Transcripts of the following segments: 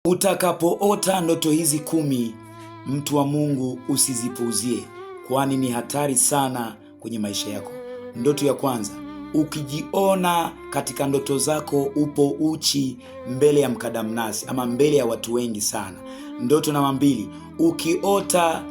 Utakapoota ndoto hizi 10, mtu wa Mungu, usizipuuzie, kwani ni hatari sana kwenye maisha yako. Ndoto ya kwanza, ukijiona katika ndoto zako upo uchi mbele ya mkadamnasi ama mbele ya watu wengi sana. Ndoto namba 2, ukiota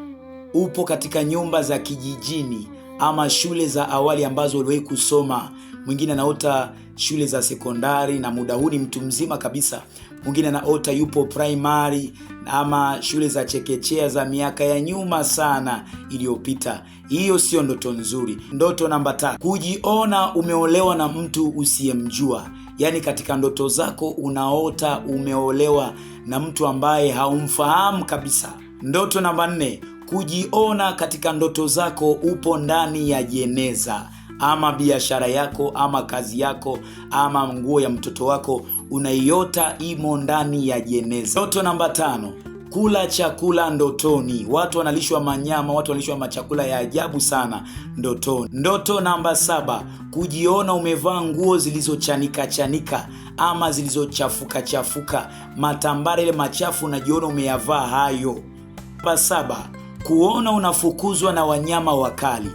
upo katika nyumba za kijijini ama shule za awali ambazo uliwahi kusoma. Mwingine anaota shule za sekondari na muda huu ni mtu mzima kabisa. Mwingine anaota yupo primary ama shule za chekechea za miaka ya nyuma sana iliyopita. Hiyo sio ndoto nzuri. Ndoto namba 3, kujiona umeolewa na mtu usiyemjua. Yaani katika ndoto zako unaota umeolewa na mtu ambaye haumfahamu kabisa. Ndoto namba 4, kujiona katika ndoto zako upo ndani ya jeneza, ama biashara yako ama kazi yako ama nguo ya mtoto wako unaiota imo ndani ya jeneza. Ndoto namba 5, kula chakula ndotoni. Watu wanalishwa manyama, watu wanalishwa machakula ya ajabu sana ndotoni. Ndoto namba 7, kujiona umevaa nguo zilizochanika chanika ama zilizochafuka chafuka, matambara ile machafu unajiona umeyavaa hayo. Namba 7, kuona unafukuzwa na wanyama wakali,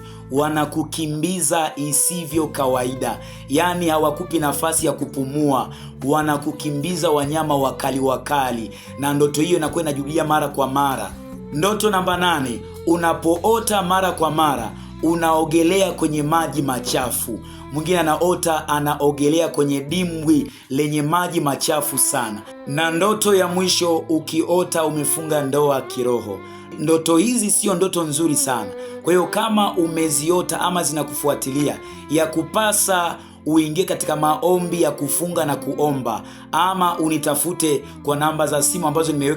wanakukimbiza isivyo kawaida, yaani hawakupi nafasi ya kupumua, wanakukimbiza wanyama wakali wakali, na ndoto hiyo inakuwa inajirudia mara kwa mara. Ndoto namba 8, unapoota mara kwa mara unaogelea kwenye maji machafu. Mwingine anaota anaogelea kwenye dimbwi lenye maji machafu sana. Na ndoto ya mwisho, ukiota umefunga ndoa kiroho. Ndoto hizi sio ndoto nzuri sana. Kwa hiyo kama umeziota ama zinakufuatilia, ya kupasa uingie katika maombi ya kufunga na kuomba, ama unitafute kwa namba za simu ambazo nimeweka